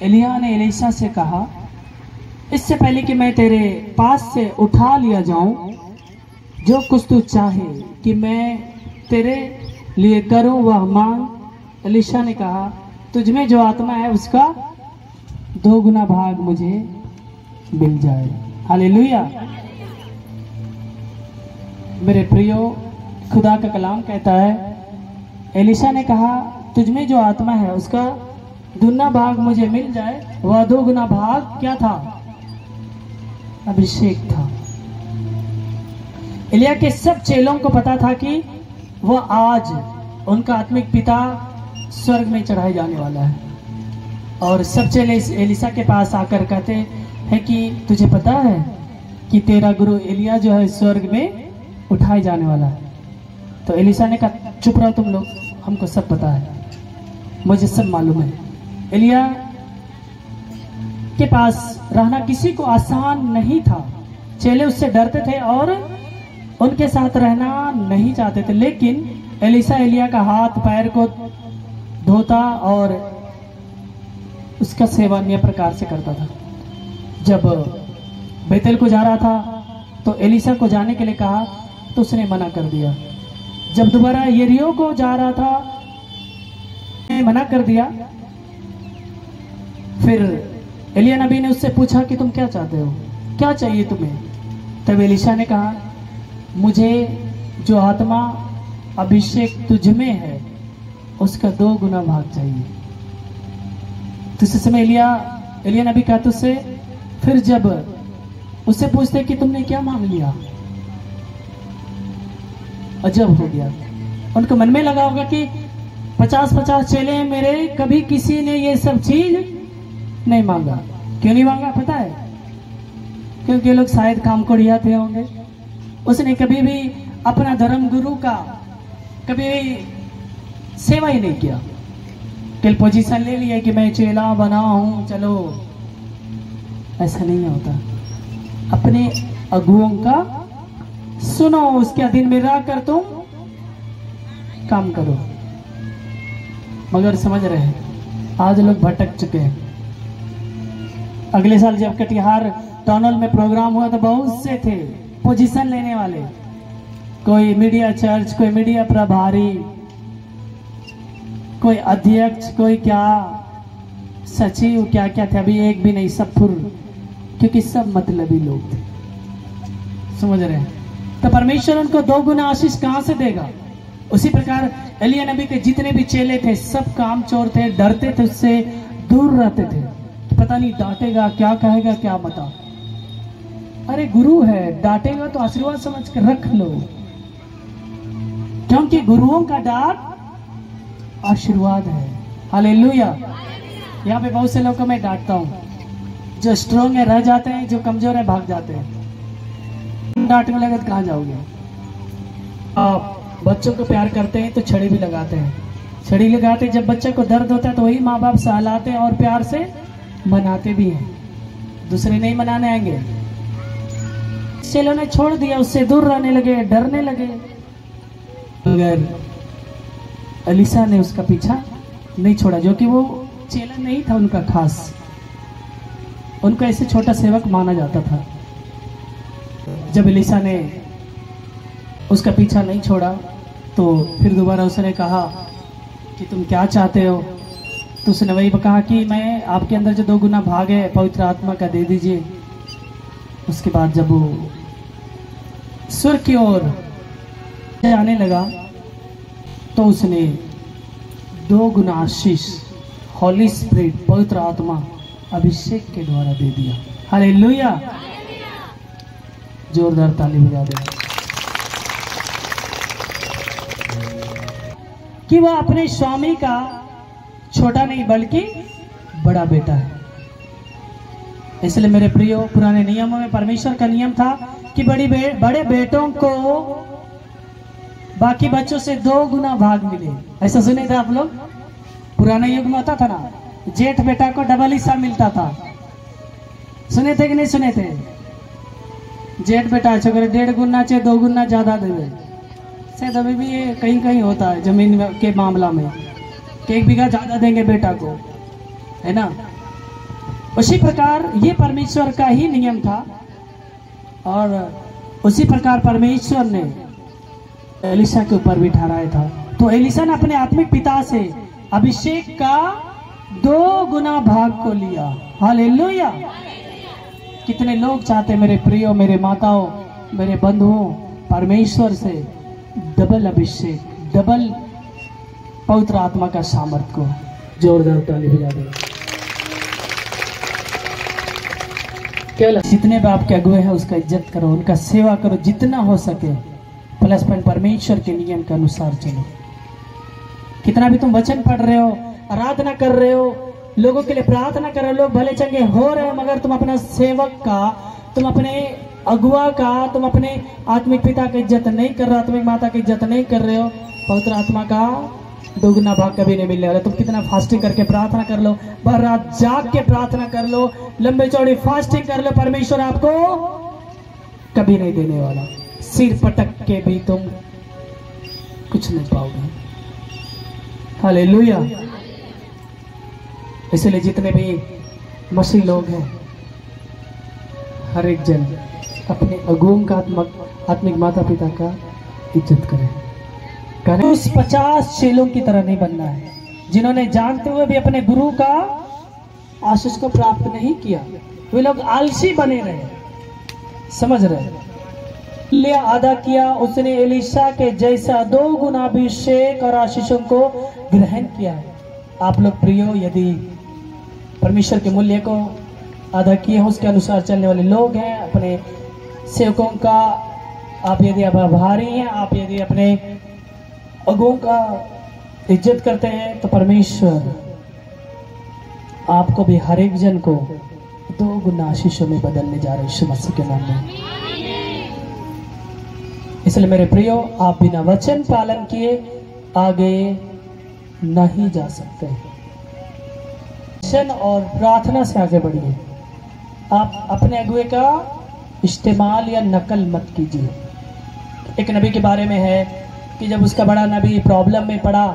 एलिया ने एलीशा से कहा, इससे पहले कि मैं तेरे पास से उठा लिया जाऊं, जो कुछ तू चाहे कि मैं तेरे लिए करूं वह मांग। एलीशा ने कहा, तुझ में जो आत्मा है उसका 2 गुना भाग मुझे मिल जाए। हालेलुया। मेरे प्रियो, खुदा का कलाम कहता है, एलीशा ने कहा, तुझ में जो आत्मा है उसका 2 भाग मुझे मिल जाए। वह 2 गुना भाग क्या था? अभिषेक था। एलिया के सब चेलों को पता था कि वह आज उनका आत्मिक पिता स्वर्ग में चढ़ाए जाने वाला है। और सब चेले एलीशा के पास आकर कहते हैं कि तुझे पता है कि तेरा गुरु एलिया जो है स्वर्ग में उठाए जाने वाला है। तो एलीशा ने कहा, चुप रहो तुम लोग, हमको सब पता है, मुझे सब मालूम है। एलिया के पास रहना किसी को आसान नहीं था। चेले उससे डरते थे और उनके साथ रहना नहीं चाहते थे। लेकिन एलीशा एलिया का हाथ पैर को धोता और उसका सेवा अन्य प्रकार से करता था। जब बेतेल को जा रहा था तो एलीशा को जाने के लिए कहा तो उसने मना कर दिया। जब दोबारा यरीहो को जा रहा था, मना कर दिया। फिर एलिया नबी ने उससे पूछा कि तुम क्या चाहते हो, क्या चाहिए तुम्हें? तब एलीशा ने कहा, मुझे जो आत्मा अभिषेक तुझ में है उसका 2 गुना भाग चाहिए। तो इस समय एलिया नबी कहते उससे, फिर जब उससे पूछते कि तुमने क्या मांग लिया, अजब हो गया। उनको मन में लगा होगा कि 50-50 चेले हैं मेरे, कभी किसी ने ये सब चीज नहीं मांगा। क्यों नहीं मांगा पता है? क्योंकि लोग शायद काम को रिया थे होंगे। उसने कभी भी अपना धर्म गुरु का कभी भी सेवा ही नहीं किया। कल पोजीशन ले लिया कि मैं चेला बना हूं, चलो, ऐसा नहीं होता। अपने अगुओं का सुनो, उसके अधीन में रह कर तुम काम करो। मगर समझ रहे हैं, आज लोग भटक चुके हैं। अगले साल जब कटिहार टनल में प्रोग्राम हुआ तो बहुत से थे पोजीशन लेने वाले, कोई मीडिया चर्च, कोई मीडिया प्रभारी, कोई अध्यक्ष, कोई क्या सचिव, क्या क्या थे। अभी एक भी नहीं, सब फुर, क्योंकि सब मतलबी लोग थे। समझ रहे हैं? तो परमेश्वर उनको 2 गुना आशीष कहां से देगा? उसी प्रकार एलिया नबी के जितने भी चेले थे सब काम चोर थे, डरते थे, उससे दूर रहते थे। पता नहीं डांटेगा, क्या कहेगा, क्या बता। अरे गुरु है, डांटेगा तो आशीर्वाद समझ कर रख लो, क्योंकि गुरुओं का डांट आशीर्वाद है। हालेलुया। यहाँ पे बहुत से लोगों को मैं डांटता हूँ, जो स्ट्रांग है रह जाते हैं, जो कमजोर है भाग जाते हैं। डांटने लगे तो कहाँ जाओगे? आप बच्चों को प्यार करते हैं तो छड़ी भी लगाते हैं, छड़ी लगाते हैं। जब बच्चे को दर्द होता है तो वही माँ बाप सहलाते हैं और प्यार से मनाते भी हैं, दूसरे नहीं मनाने आएंगे। चेलों ने छोड़ दिया, उससे दूर रहने लगे, डरने लगे। मगर एलीशा ने उसका पीछा नहीं छोड़ा, जो कि वो चेला नहीं था उनका खास, उनको ऐसे छोटा सेवक माना जाता था। जब एलीशा ने उसका पीछा नहीं छोड़ा तो फिर दोबारा उसने कहा कि तुम क्या चाहते हो? तो उसने वही कहा कि मैं आपके अंदर जो 2 गुना भाग है पवित्र आत्मा का दे दीजिए। उसके बाद जब वो स्वर्ग की ओर जाने लगा तो उसने 2 गुना आशीष हॉली स्पिरिट, पवित्र आत्मा अभिषेक के द्वारा दे दिया। हालेलुया। जोरदार ताली बजा दे कि वह अपने स्वामी का छोटा नहीं बल्कि बड़ा बेटा है। इसलिए मेरे प्रियो, पुराने नियमों में परमेश्वर का नियम था कि बड़े बेटों को बाकी बच्चों से 2 गुना भाग मिले। ऐसा सुने थे आप लोग? पुराने युग में होता था ना, जेठ बेटा को डबल हिस्सा मिलता था। सुने थे कि नहीं सुने थे? जेठ बेटा छोकरे 1.5 गुना चे 2 गुना ज्यादा देवे। शायद अभी भी ये कहीं कहीं होता है जमीन के मामला में कि 1 बीघा ज्यादा देंगे बेटा को, है ना? उसी प्रकार ये परमेश्वर का ही नियम था और उसी प्रकार परमेश्वर ने एलिशा के ऊपर भी ठहराया था। तो एलिशा ने अपने आत्मिक पिता से अभिषेक का 2 गुना भाग को लिया। हालेलुया। कितने लोग चाहते मेरे प्रियो, मेरे माताओं, मेरे बंधुओं, परमेश्वर से डबल अभिषेक, डबल पवित्र आत्मा का सामर्थ को। जोरदार ताली बजा दो। केवल जितने भी आपके अगुए हैं उसका इज्जत करो, उनका सेवा करो जितना हो सके, प्लस पॉइंट परमेश्वर के नियम के अनुसार चलो। कितना भी तुम वचन पढ़ रहे हो, आराधना कर रहे हो, लोगों के लिए प्रार्थना कर रहे हो, लोग भले चंगे हो रहे हो, मगर तुम अपना सेवक का, तुम अपने अगुआ का, तुम अपने आत्मिक पिता की इज्जत नहीं कर रहे हो, आत्मिक माता की इज्जत नहीं कर रहे हो, पवित्र आत्मा का 2 गुना भाग कभी नहीं मिलने वाला। तुम कितना फास्टिंग करके प्रार्थना कर लो, भर रात जाग के प्रार्थना कर लो, लंबे चौड़ी फास्टिंग कर लो, परमेश्वर आपको कभी नहीं देने वाला। सिर पटक के भी तुम कुछ नहीं पाओगे। हालेलुया। इसलिए जितने भी मसीह लोग हैं, हर एक जन अपने अगुओं का आत्मिक माता पिता का इज्जत करें। उस 50 चेलों की तरह नहीं बनना है जिन्होंने जानते हुए भी अपने गुरु का आशीष को प्राप्त नहीं किया। वे लोग आलसी बने रहे। समझ रहे? लिया आधा किया, उसने एलिशा के जैसा 2 गुना अभिषेक और आशीषों को ग्रहण किया है। आप लोग प्रियो, यदि परमेश्वर के मूल्य को आधा किए हैं, उसके अनुसार चलने वाले लोग हैं, अपने सेवकों का आप यदि आभारी हैं, आप यदि अपने अगुओं का इज्जत करते हैं, तो परमेश्वर आपको भी हर एक जन को 2 गुना आशीषों में बदलने जा रहे हैं यीशु मसीह के नाम में। इसलिए मेरे प्रियो, आप बिना वचन पालन किए आगे नहीं जा सकते। वचन और प्रार्थना से आगे बढ़िए। आप अपने अगुए का इस्तेमाल या नकल मत कीजिए। एक नबी के बारे में है कि जब उसका बड़ा नबी प्रॉब्लम में पड़ा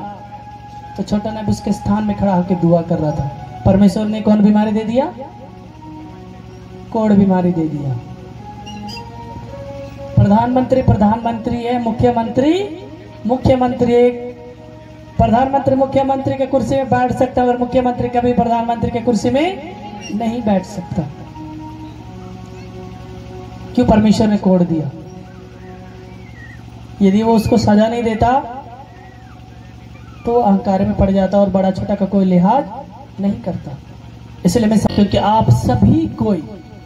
तो छोटा नबी उसके स्थान में खड़ा होकर दुआ कर रहा था। परमेश्वर ने कौन बीमारी दे दिया? कोढ़ बीमारी दे दिया। प्रधानमंत्री है, मुख्यमंत्री एक प्रधानमंत्री मुख्यमंत्री के कुर्सी में बैठ सकता है और मुख्यमंत्री कभी प्रधानमंत्री के कुर्सी में नहीं बैठ सकता। क्यों? परमेश्वर ने कोड़ दिया। यदि वो उसको सजा नहीं देता तो अहंकार में पड़ जाता और बड़ा छोटा का कोई लिहाज नहीं करता। इसलिए मैं क्योंकि आप सभी कोई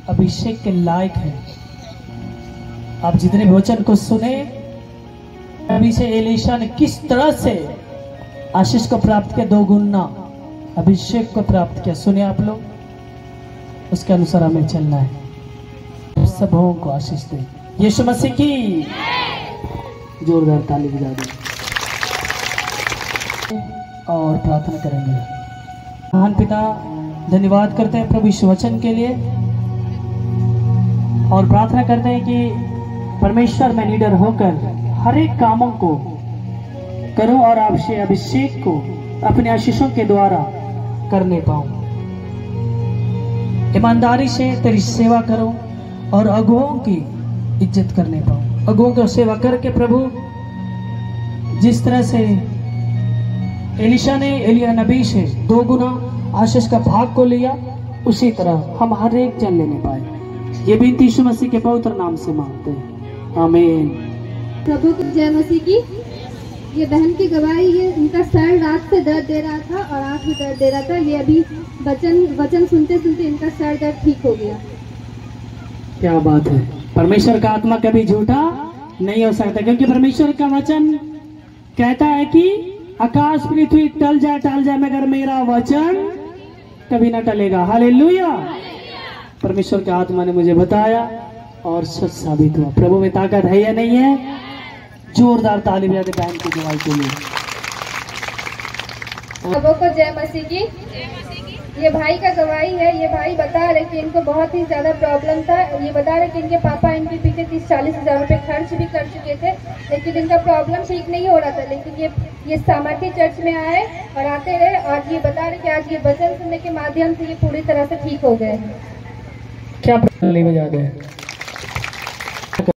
अभिषेक के लायक है। आप जितने वचन को सुने, अभी से एलिशा ने किस तरह से आशीष को प्राप्त किया, 2 गुना अभिषेक को प्राप्त किया, सुने आप लोग। उसके अनुसार हमें चलना है। सबों को आशीष दे यीशु मसीह की। जोरदार ताली बजा दें और प्रार्थना करेंगे। महान पिता, धन्यवाद करते हैं प्रभु इस वचन के लिए और प्रार्थना करते हैं कि परमेश्वर में निडर होकर हर एक कामों को करूं और आपसे अभिषेक को अपने आशीषों के द्वारा करने पाऊं। ईमानदारी से तेरी सेवा करूं और अगुओं की इज्जत करने पाऊं। अगुओं की सेवा करके प्रभु, जिस तरह से एलिशा ने एलिया नबी से 2 गुना आशीष का भाग को लिया, उसी तरह हम हर एक जन लेने पाए। ये विनती यीशु मसीह के पवित्र नाम से मांगते हैं, आमीन। प्रभु को जय मसीह की। ये बहन की गवाही है। इनका सर रात से दर्द दे रहा था और आँख भी दर्द दे रहा था। ये अभी वचन सुनते सुनते इनका सर दर्द ठीक हो गया। क्या बात है। परमेश्वर का आत्मा कभी झूठा नहीं हो सकता, क्योंकि परमेश्वर का वचन कहता है कि आकाश पृथ्वी टल जाए मगर मेरा वचन कभी ना टलेगा। हालेलुया। परमेश्वर के आत्मा ने मुझे बताया और सच साबित हुआ। प्रभु में ताकत है या नहीं है? जोरदार ताली बजा दे बहन की गवाही के लिए। प्रभु को जय मसीह की। ये भाई का गवाही है। ये भाई बता रहे कि इनको बहुत ही ज्यादा प्रॉब्लम था। ये बता रहे कि इनके पापा इनके पीछे 30-40 हजार रुपए खर्च भी कर चुके थे, लेकिन इनका प्रॉब्लम ठीक नहीं हो रहा था। लेकिन ये सामर्थ्य चर्च में आए और आते रहे, और ये बता रहे कि आज ये वचन सुनने के माध्यम से ये पूरी तरह से ठीक हो गए। क्या प्रॉब्लम बजा गए?